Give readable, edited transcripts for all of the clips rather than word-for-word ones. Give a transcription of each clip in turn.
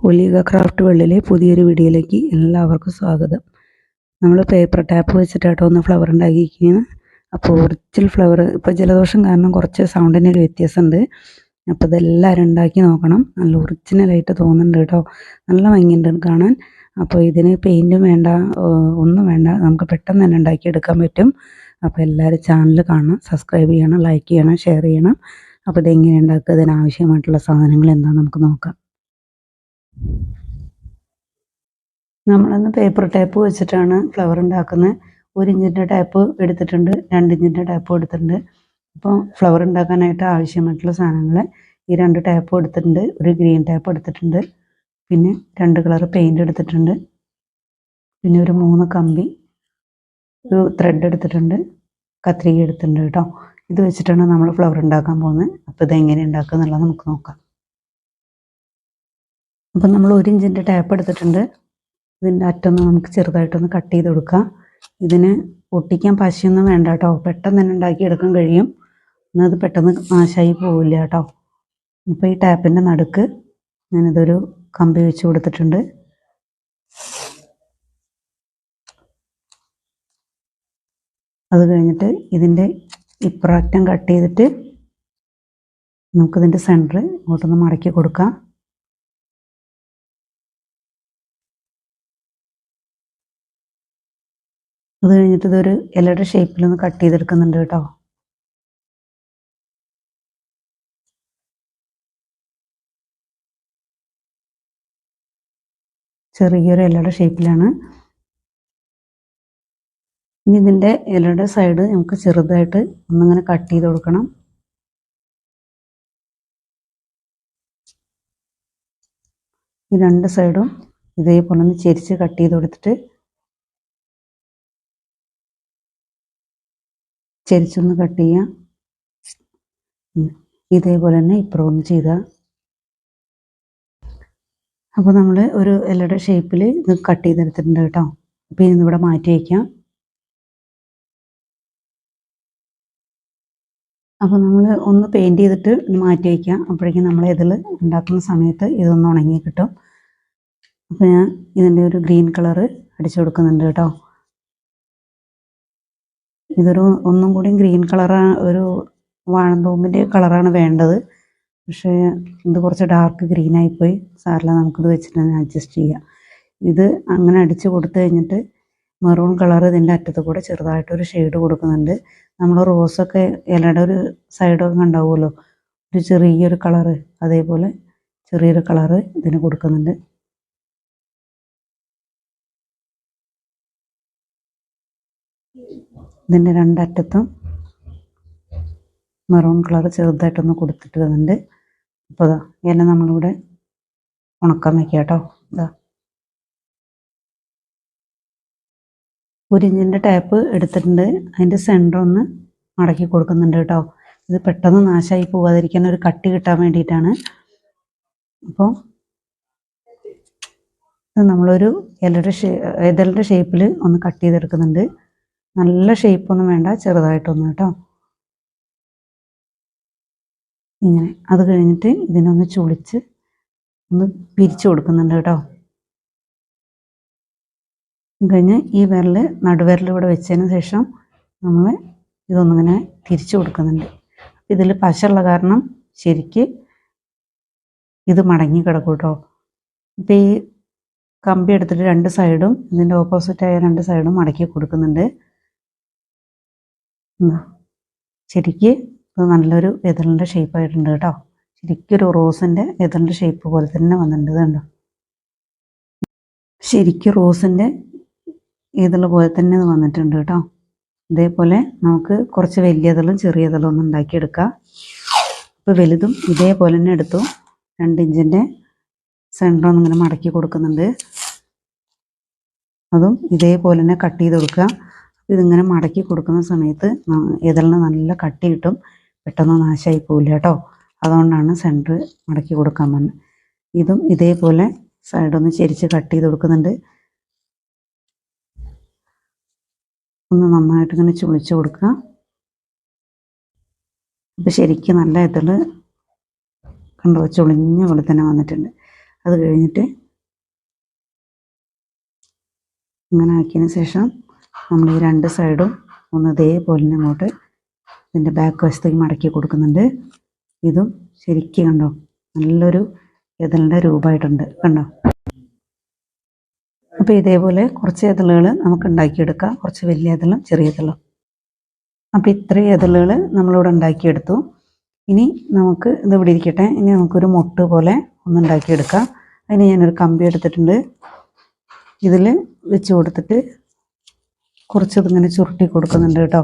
ഒലീഗ craft വേൾഡിലെ പുതിയൊരു വീഡിയോയിലേക്ക് എല്ലാവർക്കും സ്വാഗതം. നമ്മൾ പേപ്പർ ടാപ്പ് വെച്ചിട്ടാട്ടോ ഒന്ന് ഫ്ലവർ ഉണ്ടാക്കിയിരിക്കുന്നത്. അപ്പോൾ ഒറിജിനൽ ഫ്ലവർ ഇപ്പോൾ ജലദോഷം കാരണം കുറച്ച് സൗണ്ടിനൊരു വ്യത്യാസമുണ്ട്. അപ്പോൾ ഇതെല്ലാവരും ഉണ്ടാക്കി നോക്കണം. നല്ല ഒറിജിനലായിട്ട് തോന്നുന്നുണ്ട് കേട്ടോ. നല്ല ഭംഗിയുണ്ട് കാണാൻ. അപ്പോൾ ഇതിന് പെയിൻറ്റും വേണ്ട, ഒന്നും വേണ്ട, നമുക്ക് പെട്ടെന്ന് തന്നെ ഉണ്ടാക്കിയെടുക്കാൻ പറ്റും. അപ്പോൾ എല്ലാവരും ചാനൽ കാണണം, സബ്സ്ക്രൈബ് ചെയ്യണം, ലൈക്ക് ചെയ്യണം, ഷെയർ ചെയ്യണം. അപ്പോൾ ഇതെങ്ങനെ ഉണ്ടാക്കുക, ഇതിനാവശ്യമായിട്ടുള്ള സാധനങ്ങൾ എന്താണെന്ന് നമുക്ക് നോക്കാം. നമ്മളന്ന് പേപ്പർ ടാപ്പ് വെച്ചിട്ടാണ് ഫ്ലവർ ഉണ്ടാക്കുന്നത്. 1 ഇഞ്ചിൻ്റെ ടാപ്പ് എടുത്തിട്ടുണ്ട്, 2 ഇഞ്ചിൻ്റെ ടാപ്പ് എടുത്തിട്ടുണ്ട്. അപ്പോൾ ഫ്ലവർ ഉണ്ടാക്കാനായിട്ട് ആവശ്യമായിട്ടുള്ള സാധനങ്ങൾ ഈ 2 ടാപ്പ് എടുത്തിട്ടുണ്ട്, ഒരു ഗ്രീൻ ടാപ്പ് എടുത്തിട്ടുണ്ട്, പിന്നെ 2 കളർ പെയിൻറ് എടുത്തിട്ടുണ്ട്, പിന്നെ ഒരു 3 കമ്പി, ഒരു ത്രെഡ് എടുത്തിട്ടുണ്ട്, കത്രിക എടുത്തിട്ടുണ്ട് കേട്ടോ. ഇത് വെച്ചിട്ടാണ് നമ്മൾ ഫ്ലവർ ഉണ്ടാക്കാൻ പോകുന്നത്. അപ്പോൾ ഇതെങ്ങനെ ഉണ്ടാക്കുക എന്നുള്ളത് നമുക്ക് നോക്കാം. അപ്പം നമ്മൾ 1 ഇഞ്ചിൻ്റെ ടാപ്പ് എടുത്തിട്ടുണ്ട്. ഇതിൻ്റെ അറ്റൊന്ന് നമുക്ക് ചെറുതായിട്ടൊന്ന് കട്ട് ചെയ്ത് കൊടുക്കാം. ഇതിന് ഒട്ടിക്കാൻ പശയൊന്നും വേണ്ട കേട്ടോ, പെട്ടെന്ന് തന്നെ ഉണ്ടാക്കിയെടുക്കാൻ കഴിയും. എന്നത് പെട്ടെന്ന് നാശമായി പോവില്ല കേട്ടോ. ഇപ്പോൾ ഈ ടാപ്പിൻ്റെ നടുക്ക് ഞാനിതൊരു കമ്പി വെച്ച് കൊടുത്തിട്ടുണ്ട്. അത് കഴിഞ്ഞിട്ട് ഇതിൻ്റെ ഇപ്പുററ്റം കട്ട് ചെയ്തിട്ട് നമുക്കിതിൻ്റെ സെൻറ്റർ ഇങ്ങോട്ടൊന്ന് മടക്കി കൊടുക്കാം. അത് കഴിഞ്ഞിട്ട് ഇതൊരു ഇലയുടെ ഷേപ്പിലൊന്ന് കട്ട് ചെയ്തെടുക്കുന്നുണ്ട് കേട്ടോ. ചെറിയൊരു ഇലയുടെ ഷേപ്പിലാണ്. ഇനി ഇതിൻ്റെ ഇലയുടെ സൈഡ് നമുക്ക് ചെറുതായിട്ട് ഒന്നിങ്ങനെ കട്ട് ചെയ്ത് കൊടുക്കണം. ഈ 2 സൈഡും ഇതേപോലെ ഒന്ന് ചെരിച്ച് കട്ട് ചെയ്ത് കൊടുത്തിട്ട് ചെരിച്ചൊന്ന് കട്ട് ചെയ്യാം. ഇതേപോലെ തന്നെ ഇപ്പുറം ഒന്ന് ചെയ്താൽ. അപ്പോൾ നമ്മൾ ഒരു ഇലയുടെ ഷേപ്പിൽ ഇത് കട്ട് ചെയ്തെടുത്തിട്ടുണ്ട് കേട്ടോ. അപ്പോൾ ഇന്നിവിടെ മാറ്റി വയ്ക്കാം. അപ്പോൾ നമ്മൾ ഒന്ന് പെയിൻറ്റ് ചെയ്തിട്ട് മാറ്റി വയ്ക്കാം. അപ്പോഴേക്കും നമ്മൾ ഇതിൽ ഉണ്ടാക്കുന്ന സമയത്ത് ഇതൊന്ന് ഉണങ്ങി കിട്ടും. അപ്പോൾ ഞാൻ ഇതിൻ്റെ ഒരു ഗ്രീൻ കളറ് അടിച്ചു കൊടുക്കുന്നുണ്ട് കേട്ടോ. ഇതൊരു ഒന്നും കൂടി ഗ്രീൻ കളറാണ്, ഒരു വാഴന്തൂമ്പിൻ്റെ കളറാണ് വേണ്ടത്. പക്ഷേ ഇത് കുറച്ച് ഡാർക്ക് ഗ്രീനായിപ്പോയി. സാറില്ല, നമുക്കിത് വെച്ചിട്ട് തന്നെ അഡ്ജസ്റ്റ് ചെയ്യാം. ഇത് അങ്ങനെ അടിച്ച് കൊടുത്തു കഴിഞ്ഞിട്ട് മെറൂൺ കളർ ഇതിൻ്റെ അറ്റത്ത് കൂടെ ചെറുതായിട്ടൊരു ഷെയ്ഡ് കൊടുക്കുന്നുണ്ട്. നമ്മൾ റോസൊക്കെ ഇലയുടെ ഒരു സൈഡൊക്കെ ഉണ്ടാവുമല്ലോ, ഒരു ചെറിയൊരു കളറ്, അതേപോലെ ചെറിയൊരു കളറ് ഇതിന് കൊടുക്കുന്നുണ്ട്. ഇതിൻ്റെ 2 അറ്റത്തും മെറൂൺ കളർ ചെറുതായിട്ടൊന്ന് കൊടുത്തിട്ടുണ്ട്. അപ്പോൾ ഇതാ ഇല നമ്മളിവിടെ ഉണക്കാൻ വയ്ക്കാം കേട്ടോ. ഇതാ 1 ഇഞ്ചിൻ്റെ ടാപ്പ് എടുത്തിട്ടുണ്ട്. അതിൻ്റെ സെൻറ്റർ ഒന്ന് മടക്കി കൊടുക്കുന്നുണ്ട് കേട്ടോ. ഇത് പെട്ടെന്ന് നാശമായി പോകാതിരിക്കാൻ ഒരു കട്ടി കിട്ടാൻ വേണ്ടിയിട്ടാണ്. അപ്പോൾ ഇത് നമ്മളൊരു ഇതളിൻ്റെ ഷേപ്പിൽ ഒന്ന് കട്ട് ചെയ്തെടുക്കുന്നുണ്ട്. നല്ല ഷേപ്പൊന്നും വേണ്ട, ചെറുതായിട്ടൊന്നും കേട്ടോ. ഇങ്ങനെ അത് കഴിഞ്ഞിട്ട് ഇതിനൊന്ന് ചുളിച്ച് ഒന്ന് പിരിച്ചു കൊടുക്കുന്നുണ്ട് കേട്ടോ. കഴിഞ്ഞ് ഈ നടുവിരൽ ഇവിടെ വെച്ചതിന് ശേഷം നമ്മൾ ഇതൊന്നിങ്ങനെ തിരിച്ചു കൊടുക്കുന്നുണ്ട്. ഇതിൽ പശയുള്ള കാരണം ശരിക്ക് ഇത് മടങ്ങി കിടക്കും കേട്ടോ. ഇപ്പം ഈ കമ്പി എടുത്തിട്ട് 2 സൈഡും ഇതിൻ്റെ ഓപ്പോസിറ്റായ 2 സൈഡും മടക്കി കൊടുക്കുന്നുണ്ട്. ശരിക്ക് ഇത് നല്ലൊരു എതളിൻ്റെ ഷേപ്പായിട്ടുണ്ട് കേട്ടോ. ശരിക്കൊരു റോസിൻ്റെ എതളിൻ്റെ ഷേപ്പ് പോലെ തന്നെ വന്നിട്ടുണ്ട്. കണ്ടോ, ശരിക്കും റോസിൻ്റെ ഇതൾ പോലെ തന്നെ ഇത് വന്നിട്ടുണ്ട് കേട്ടോ. ഇതേപോലെ നമുക്ക് കുറച്ച് വലിയ ഇതളും ചെറിയ ഇതളും ഒന്ന് ഉണ്ടാക്കിയെടുക്കാം. ഇപ്പോൾ വലുതും ഇതേപോലെ തന്നെ എടുത്തു. 2 ഇഞ്ചിൻ്റെ സെൻറ്റർ ഒന്നിങ്ങനെ മടക്കി കൊടുക്കുന്നുണ്ട്. അതും ഇതേപോലെ തന്നെ കട്ട് ചെയ്ത് കൊടുക്കുക. ഇതിങ്ങനെ മടക്കി കൊടുക്കുന്ന സമയത്ത് ഇതളിന് നല്ല കട്ടി കിട്ടും, പെട്ടെന്ന് നാശമായി പോവില്ല കേട്ടോ. അതുകൊണ്ടാണ് സെൻറ്റർ മടക്കി കൊടുക്കാൻ പറഞ്ഞത്. ഇതും ഇതേപോലെ സൈഡൊന്ന് ചെരിച്ച് കട്ട് ചെയ്ത് കൊടുക്കുന്നുണ്ട്. ഒന്ന് നന്നായിട്ട് ഇങ്ങനെ ചുളിച്ച് കൊടുക്കുക. ഇപ്പം ശരിക്കും നല്ല ഇതള് കണ്ടോ, ചുളിഞ്ഞ പോലെ തന്നെ വന്നിട്ടുണ്ട്. അത് കഴിഞ്ഞിട്ട് ഇങ്ങനെ ആക്കിയതിന് ശേഷം നമ്മൾ ഈ രണ്ട് സൈഡും ഒന്ന് ഇതേപോലെ അങ്ങോട്ട് ഇതിൻ്റെ ബാക്ക് വശത്തേക്ക് മടക്കി കൊടുക്കുന്നുണ്ട്. ഇതും ശരിക്കും കണ്ടോ നല്ലൊരു എതളിൻ്റെ രൂപമായിട്ടുണ്ട് കണ്ടോ. അപ്പോൾ ഇതേപോലെ കുറച്ച് എതളുകൾ നമുക്ക് ഉണ്ടാക്കിയെടുക്കാം, കുറച്ച് വലിയ എതളും ചെറിയ എതളും. അപ്പോൾ ഇത്രയും എതളുകൾ നമ്മളിവിടെ ഉണ്ടാക്കിയെടുത്തു. ഇനി നമുക്ക് ഇത് ഇവിടെ ഇരിക്കട്ടെ. ഇനി നമുക്കൊരു മൊട്ട് പോലെ ഒന്ന് ഉണ്ടാക്കിയെടുക്കാം. അതിന് ഞാനൊരു കമ്പി എടുത്തിട്ടുണ്ട്. ഇതിൽ വെച്ച് കൊടുത്തിട്ട് കുറച്ചതിങ്ങനെ ചുരുട്ടി കൊടുക്കുന്നുണ്ട് കേട്ടോ.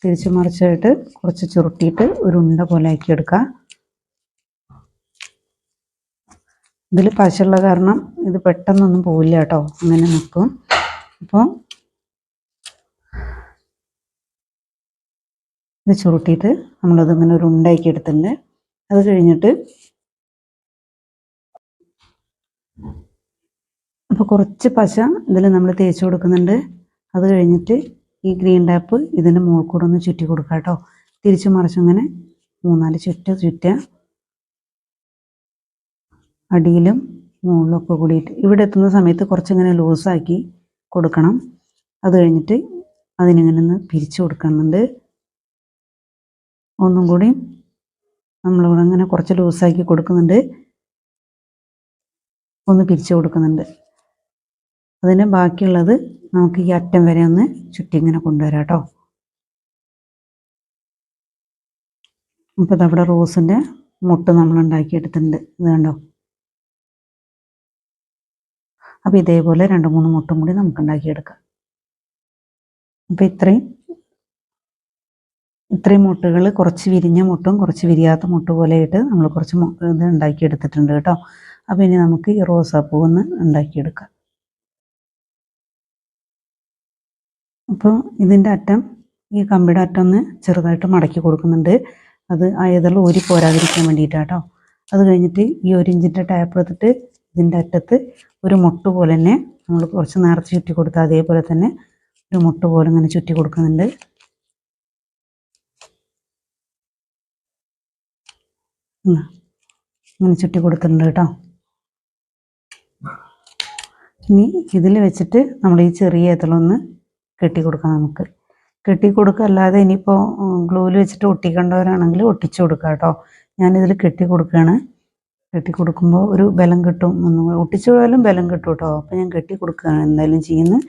തിരിച്ചു മറിച്ചായിട്ട് കുറച്ച് ചുരുട്ടിയിട്ട് ഒരു ഉണ്ട പോലെ ആക്കിയെടുക്കാം. ഇതിൽ പശയുള്ള കാരണം ഇത് പെട്ടെന്നൊന്നും പോവില്ല കേട്ടോ, അങ്ങനെ നിൽക്കും. അപ്പോൾ ഇത് ചുരുട്ടിയിട്ട് നമ്മളതിങ്ങനെ ഒരു ഉണ്ടാക്കി എടുത്തിട്ടുണ്ട്. അത് കഴിഞ്ഞിട്ട് അപ്പോൾ കുറച്ച് പശ ഇതിൽ നമ്മൾ തേച്ച് കൊടുക്കുന്നുണ്ട്. അത് കഴിഞ്ഞിട്ട് ഈ ഗ്രീൻ ടാപ്പ് ഇതിൻ്റെ മുകളിൽ കൂടെ ഒന്ന് ചുറ്റി കൊടുക്കുക കേട്ടോ. തിരിച്ചു മറിച്ചിങ്ങനെ 3-4 ചുറ്റുക. അടിയിലും മുകളിലൊക്കെ കൂടിയിട്ട് ഇവിടെ എത്തുന്ന സമയത്ത് കുറച്ചിങ്ങനെ ലൂസാക്കി കൊടുക്കണം. അത് കഴിഞ്ഞിട്ട് അതിനിങ്ങനെ ഒന്ന് പിരിച്ചു കൊടുക്കുന്നുണ്ട്. ഒന്നും കൂടി നമ്മളിവിടെ അങ്ങനെ കുറച്ച് ലൂസാക്കി കൊടുക്കുന്നുണ്ട്, ഒന്ന് പിരിച്ചു കൊടുക്കുന്നുണ്ട്. അതിന് ബാക്കിയുള്ളത് നമുക്ക് ഈ അറ്റം വരെ ഒന്ന് ചുറ്റി ഇങ്ങനെ കൊണ്ടുവരാം കേട്ടോ. അപ്പോൾ ഇതവിടെ റോസിൻ്റെ മുട്ട് നമ്മൾ ഉണ്ടാക്കിയെടുത്തിട്ടുണ്ട്. ഇത് കണ്ടോ. അപ്പോൾ ഇതേപോലെ 2-3 മുട്ടും കൂടി നമുക്ക് ഉണ്ടാക്കിയെടുക്കാം. അപ്പോൾ ഇത്രയും മുട്ടുകൾ കുറച്ച് വിരിഞ്ഞ മുട്ടും കുറച്ച് വിരിയാത്ത മുട്ട് പോലെയായിട്ട് നമ്മൾ കുറച്ച് ഇത് ഉണ്ടാക്കിയെടുത്തിട്ടുണ്ട് കേട്ടോ. അപ്പോൾ ഇനി നമുക്ക് ഈ റോസാപ്പൂ ഒന്ന് ഉണ്ടാക്കിയെടുക്കാം. അപ്പോൾ ഇതിൻ്റെ അറ്റം, ഈ കമ്പിയുടെ അറ്റം ഒന്ന് ചെറുതായിട്ട് മടക്കി കൊടുക്കുന്നുണ്ട്. അത് ആ ഇതെല്ലാം ഊരി പോരാതിരിക്കാൻ വേണ്ടിയിട്ടാണ് കേട്ടോ. അത് കഴിഞ്ഞിട്ട് ഈ 1 ഇഞ്ചിൻ്റെ ടാപ്പ് എടുത്തിട്ട് ഇതിൻ്റെ അറ്റത്ത് ഒരു മുട്ട് പോലെ തന്നെ നമ്മൾ കുറച്ച് നേർച്ച ചുറ്റി കൊടുത്താൽ അതേപോലെ തന്നെ ഒരു മുട്ട് പോലെ ഇങ്ങനെ ചുറ്റി കൊടുക്കുന്നുണ്ട്. ഇങ്ങനെ ചുറ്റി കൊടുത്തിട്ടുണ്ട് കേട്ടോ. ഇനി ഇതിൽ വെച്ചിട്ട് നമ്മൾ ഈ ചെറിയ ഇതളൊന്ന് കെട്ടി കൊടുക്കാം. നമുക്ക് കെട്ടി കൊടുക്കുക, അല്ലാതെ ഇനിയിപ്പോൾ ഗ്ലൂവിൽ വെച്ചിട്ട് ഒട്ടിക്കേണ്ടവരാണെങ്കിൽ ഒട്ടിച്ചു കൊടുക്കുക കേട്ടോ. ഞാനിതിൽ കെട്ടി കൊടുക്കുകയാണ്. കെട്ടി കൊടുക്കുമ്പോൾ ഒരു ബലം കിട്ടും, ഒന്നും ഒട്ടിച്ചു പോയാലും ബലം കിട്ടും കേട്ടോ. അപ്പോൾ ഞാൻ കെട്ടി കൊടുക്കുകയാണ് എന്തായാലും ചെയ്യുന്നത്.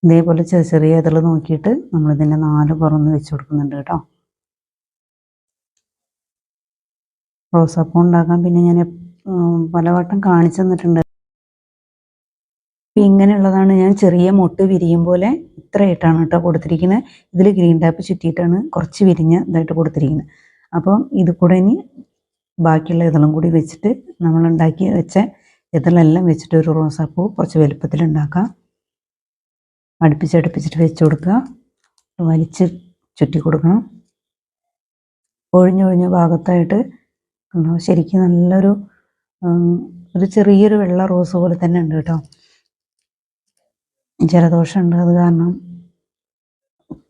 ഇതേപോലെ ചെറിയ ഇതൾ നോക്കിയിട്ട് നമ്മളിതിൻ്റെ 4 പുറന്ന് വെച്ച് കൊടുക്കുന്നുണ്ട് കേട്ടോ. റോസാപ്പൂ ഉണ്ടാക്കാൻ പിന്നെ ഞാൻ പലവട്ടം കാണിച്ചു തന്നിട്ടുണ്ട്. ഇങ്ങനെയുള്ളതാണ് ഞാൻ ചെറിയ മൊട്ട് വിരിയും പോലെ ഇത്രയായിട്ടാണ് കേട്ടോ കൊടുത്തിരിക്കുന്നത്. ഇതിൽ ഗ്രീൻ ടാപ്പ് ചുറ്റിയിട്ടാണ് കുറച്ച് വിരിഞ്ഞ ഇതായിട്ട് കൊടുത്തിരിക്കുന്നത്. അപ്പം ഇത് കൂടെ ഇനി ബാക്കിയുള്ള ഇതെല്ലാം കൂടി വെച്ചിട്ട് നമ്മളുണ്ടാക്കി വെച്ച ഇതെല്ലാം വെച്ചിട്ട് ഒരു റോസാപ്പൂ കുറച്ച് വലുപ്പത്തിൽ ഉണ്ടാക്കാം. അടുപ്പിച്ചിട്ട് വെച്ച് കൊടുക്കുക. വലിച്ച് ചുറ്റി കൊടുക്കണം. ഒഴിഞ്ഞൊഴിഞ്ഞ ഭാഗത്തായിട്ട് ശരിക്കും നല്ലൊരു ചെറിയൊരു വെള്ള റോസ് പോലെ തന്നെ ഉണ്ട് കേട്ടോ. ജലദോഷമുണ്ട്, അത് കാരണം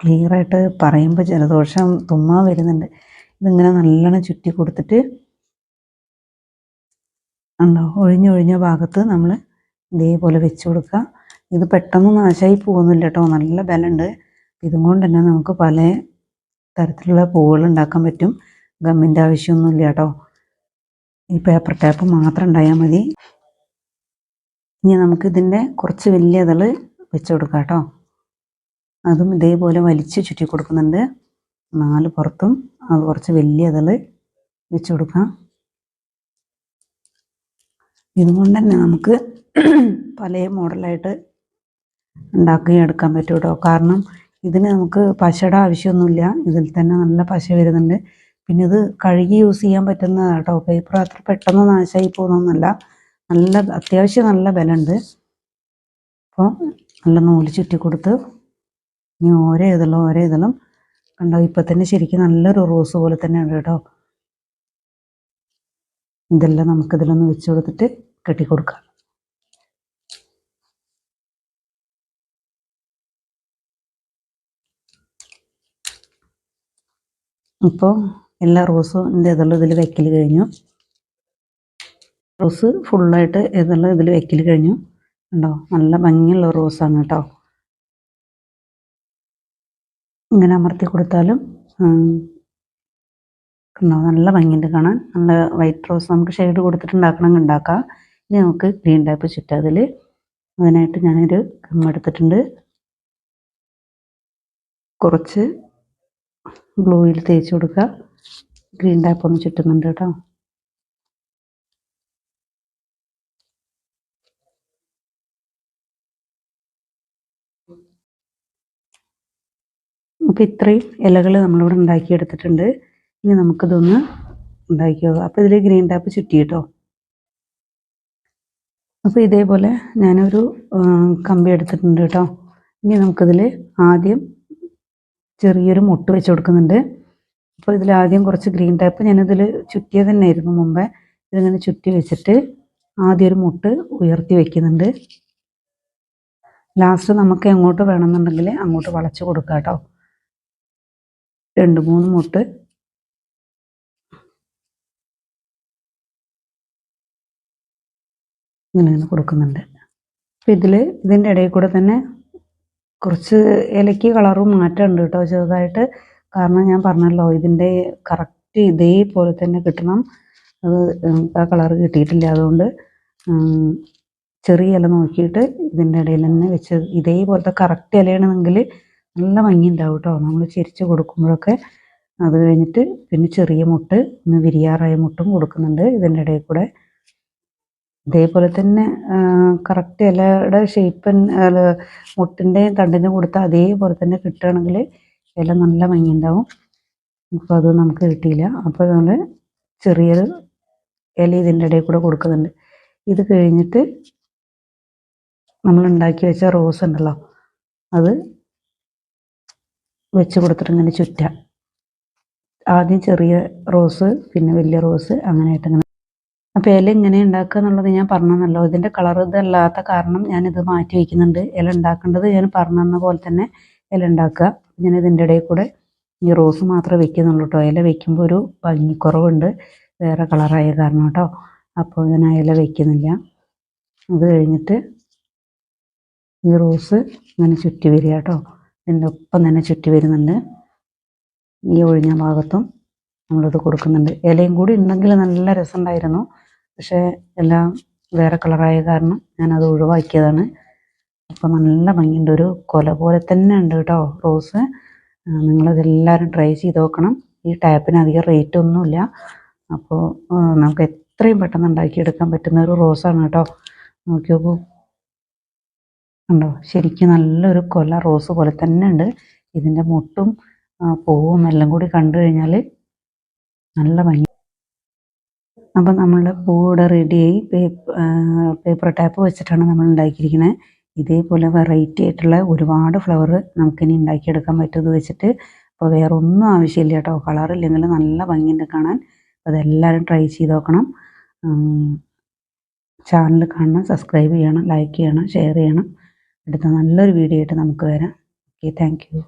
ക്ലിയറായിട്ട് പറയുമ്പോൾ ജലദോഷം തുമ്മാൻ വരുന്നുണ്ട്. ഇതിങ്ങനെ നല്ലോണം ചുറ്റി കൊടുത്തിട്ട് ഉണ്ടോ ഒഴിഞ്ഞൊഴിഞ്ഞ ഭാഗത്ത് നമ്മൾ ഇതേപോലെ വെച്ച് കൊടുക്കുക. ഇത് പെട്ടെന്ന് നാശമായി പോകുന്നില്ല കേട്ടോ, നല്ല ബലമുണ്ട്. ഇതും കൊണ്ട് തന്നെ നമുക്ക് പല തരത്തിലുള്ള പൂവുകൾ ഉണ്ടാക്കാൻ പറ്റും. ഗമ്മിൻ്റെ ആവശ്യമൊന്നുമില്ല കേട്ടോ, ഈ പേപ്പർ ടാപ്പ് മാത്രം ഉണ്ടായാൽ മതി. ഇനി നമുക്ക് ഇതിൻ്റെ കുറച്ച് വലിയ ഇതൾ വെച്ച് കൊടുക്കാം കേട്ടോ. അതും ഇതേപോലെ വലിച്ച് ചുറ്റി കൊടുക്കുന്നുണ്ട് 4 പുറത്തും. അത് കുറച്ച് വലിയ ഇതൾ വെച്ച് കൊടുക്കാം. ഇതുകൊണ്ട് തന്നെ നമുക്ക് പല മോഡലായിട്ട് ഉണ്ടാക്കിയെടുക്കാൻ പറ്റും കേട്ടോ. കാരണം ഇതിന് നമുക്ക് പശയുടെ ആവശ്യമൊന്നുമില്ല, ഇതിൽ തന്നെ നല്ല പശ വരുന്നുണ്ട്. പിന്നെ ഇത് കഴുകി യൂസ് ചെയ്യാൻ പറ്റുന്നതാണ് കേട്ടോ. പേപ്പർ അത്ര പെട്ടെന്ന് നാശമായി പോകുന്നൊന്നുമല്ല, നല്ല അത്യാവശ്യം നല്ല ബലമുണ്ട്. അപ്പോൾ നല്ല നൂല് ചുറ്റി കൊടുത്ത് ഇനി ഓരോ ഇതളും കണ്ടോ. ഇപ്പം തന്നെ ശരിക്കും നല്ലൊരു റോസ് പോലെ തന്നെ ഉണ്ട് കേട്ടോ. ഇതെല്ലാം നമുക്കിതിലൊന്ന് വെച്ച് കൊടുത്തിട്ട് കെട്ടിക്കൊടുക്കാം. ഇപ്പോൾ എല്ലാ റോസും ഇതെല്ലാം ഇതിൽ വെക്കൽ കഴിഞ്ഞു. റോസ് ഫുള്ളായിട്ട് ഇതിൽ വെക്കൽ കഴിഞ്ഞു. ഉണ്ടോ, നല്ല ഭംഗിയുള്ള റോസാണ് കേട്ടോ. ഇങ്ങനെ അമർത്തി കൊടുത്താലും ഉണ്ടോ, നല്ല ഭംഗിയുണ്ട് കാണാൻ. നല്ല വൈറ്റ് റോസ് നമുക്ക് ഷെയ്ഡ് കൊടുത്തിട്ട് ഉണ്ടാക്കണമെങ്കിൽ ഉണ്ടാക്കാം. ഇനി നമുക്ക് ഗ്രീൻ ടാപ്പ് ചുറ്റാം. അതിനായിട്ട് ഞാനൊരു എടുത്തിട്ടുണ്ട്. കുറച്ച് ഗ്ലൂയിൽ തേച്ച് കൊടുക്കുക. ഗ്രീൻ ടാപ്പ് ഒന്ന് ചുറ്റുന്നുണ്ട് കേട്ടോ. അപ്പോൾ ഇത്രയും ഇലകൾ നമ്മളിവിടെ ഉണ്ടാക്കിയെടുത്തിട്ടുണ്ട്. ഇനി നമുക്കിതൊന്ന് ഉണ്ടാക്കി നോക്കാം. അപ്പോൾ ഇതിൽ ഗ്രീൻ ടാപ്പ് ചുറ്റി കേട്ടോ. അപ്പോൾ ഇതേപോലെ ഞാനൊരു കമ്പി എടുത്തിട്ടുണ്ട് കേട്ടോ. ഇനി നമുക്കിതിൽ ആദ്യം ചെറിയൊരു മുട്ട് വെച്ച് കൊടുക്കുന്നുണ്ട്. അപ്പോൾ ഇതിലാദ്യം കുറച്ച് ഗ്രീൻ ടാപ്പ് ഞാനിതിൽ ചുറ്റിയത് തന്നെയായിരുന്നു മുമ്പേ. ഇതിങ്ങനെ ചുറ്റി വെച്ചിട്ട് ആദ്യം ഒരു മുട്ട് ഉയർത്തി വെക്കുന്നുണ്ട്. ലാസ്റ്റ് നമുക്ക് എങ്ങോട്ട് വേണമെന്നുണ്ടെങ്കിൽ അങ്ങോട്ട് വളച്ച് കൊടുക്കാം കേട്ടോ. 2-3 മുട്ട് ഇങ്ങനെ കൊടുക്കുന്നുണ്ട്. അപ്പോൾ ഇതിൻ്റെ ഇടയിൽ കൂടെ തന്നെ കുറച്ച് ഇലയ്ക്ക് കളറും മാറ്റമുണ്ട് കേട്ടോ, ചെറുതായിട്ട്. കാരണം ഞാൻ പറഞ്ഞല്ലോ, ഇതിൻ്റെ കറക്റ്റ് ഇതേപോലെ തന്നെ കിട്ടണം. അത് ആ കളറ് കിട്ടിയിട്ടില്ല. അതുകൊണ്ട് ചെറിയ ഇല നോക്കിയിട്ട് ഇതിൻ്റെ ഇടയിൽ തന്നെ വെച്ച് ഇതേപോലത്തെ കറക്റ്റ് ഇലയാണെങ്കിൽ നല്ല ഭംഗി ഉണ്ടാവും കേട്ടോ, നമ്മൾ ചെരിച്ച് കൊടുക്കുമ്പോഴൊക്കെ. അത് കഴിഞ്ഞിട്ട് പിന്നെ ചെറിയ മുട്ട്, ഇന്ന് വിരിയാറായ മുട്ടും കൊടുക്കുന്നുണ്ട് ഇതിൻ്റെ ഇടയിൽ കൂടെ. ഇതേപോലെ തന്നെ കറക്റ്റ് ഇലയുടെ ഷേപ്പ് മുട്ടിൻ്റെ തണ്ടിന് കൊടുത്താൽ അതേപോലെ തന്നെ കിട്ടുകയാണെങ്കിൽ ഇല നല്ല ഭംഗി ഉണ്ടാവും. അപ്പോൾ അത് നമുക്ക് കിട്ടിയില്ല. അപ്പോൾ നമ്മൾ ചെറിയൊരു ഇല ഇതിൻ്റെ ഇടയിൽ കൂടെ കൊടുക്കുന്നുണ്ട്. ഇത് കഴിഞ്ഞിട്ട് നമ്മൾ ഉണ്ടാക്കി വെച്ച റോസ് ഉണ്ടല്ലോ, അത് വെച്ച് കൊടുത്തിട്ട് ഇങ്ങനെ ചുറ്റാം. ആദ്യം ചെറിയ റോസ്, പിന്നെ വലിയ റോസ്, അങ്ങനെയായിട്ട് ഇങ്ങനെ. അപ്പോൾ ഇല ഇങ്ങനെ ഉണ്ടാക്കുക എന്നുള്ളത് ഞാൻ പറഞ്ഞല്ലോ. ഇതിൻ്റെ കളർ ഇതല്ലാത്ത കാരണം ഞാനിത് മാറ്റി വയ്ക്കുന്നുണ്ട്. ഇല ഉണ്ടാക്കേണ്ടത് ഞാൻ പറഞ്ഞ പോലെ തന്നെ ഇല ഉണ്ടാക്കുക. ഞാൻ ഇതിൻ്റെ ഇടയിൽ കൂടെ ഈ റോസ് മാത്രമേ വെക്കുന്നുള്ളൂ കേട്ടോ. ഇല വെക്കുമ്പോൾ ഒരു ഭംഗിക്കുറവുണ്ട്, വേറെ കളറായ കാരണം കേട്ടോ. അപ്പോൾ ഞാൻ ആ ഇല വെക്കുന്നില്ല. അത് കഴിഞ്ഞിട്ട് ഈ റോസ് ഇങ്ങനെ ചുറ്റി വരിക കേട്ടോ. ഇതിൻ്റെ ഒപ്പം തന്നെ ചുറ്റി വരുന്നുണ്ട്. ഈ ഒഴിഞ്ഞ ഭാഗത്തും നമ്മളിത് കൊടുക്കുന്നുണ്ട്. ഇലയും കൂടി ഉണ്ടെങ്കിൽ നല്ല രസമുണ്ടായിരുന്നു. പക്ഷേ എല്ലാം വേറെ കളറായ കാരണം ഞാനത് ഒഴിവാക്കിയതാണ്. അപ്പോൾ നല്ല ഭംഗിയുണ്ട്, ഒരു കൊല പോലെ തന്നെ ഉണ്ട് കേട്ടോ റോസ്. നിങ്ങളതെല്ലാവരും ട്രൈ ചെയ്ത് നോക്കണം. ഈ ടാപ്പിന് അധികം റേറ്റ് ഒന്നുമില്ല. അപ്പോൾ നമുക്ക് എത്രയും പെട്ടെന്ന് ഉണ്ടാക്കിയെടുക്കാൻ പറ്റുന്ന ഒരു റോസാണ് കേട്ടോ. നോക്കി നോക്കൂ, ഉണ്ടോ, ശരിക്കും നല്ലൊരു കൊല റോസ് പോലെ തന്നെ ഉണ്ട്. ഇതിൻ്റെ മുട്ടും പൂവും എല്ലാം കൂടി കണ്ടു കഴിഞ്ഞാൽ നല്ല ഭംഗി. അപ്പം നമ്മളുടെ പൂവിടെ റെഡിയായി. പേപ്പർ ടാപ്പ് വെച്ചിട്ടാണ് നമ്മൾ ഉണ്ടാക്കിയിരിക്കുന്നത്. ഇതേപോലെ വെറൈറ്റി ആയിട്ടുള്ള ഒരുപാട് ഫ്ലവർ നമുക്കിനി ഉണ്ടാക്കിയെടുക്കാൻ പറ്റും ഇത് വെച്ചിട്ട്. അപ്പോൾ വേറെ ഒന്നും ആവശ്യമില്ല കേട്ടോ. കളറില്ലെങ്കിൽ നല്ല ഭംഗിയുണ്ട് കാണാൻ. അതെല്ലാവരും ട്രൈ ചെയ്ത് നോക്കണം. ചാനൽ കാണണം, സബ്സ്ക്രൈബ് ചെയ്യണം, ലൈക്ക് ചെയ്യണം, ഷെയർ ചെയ്യണം. അടുത്ത നല്ലൊരു വീഡിയോ ആയിട്ട് നമുക്ക് വരാം. Okay, thank you.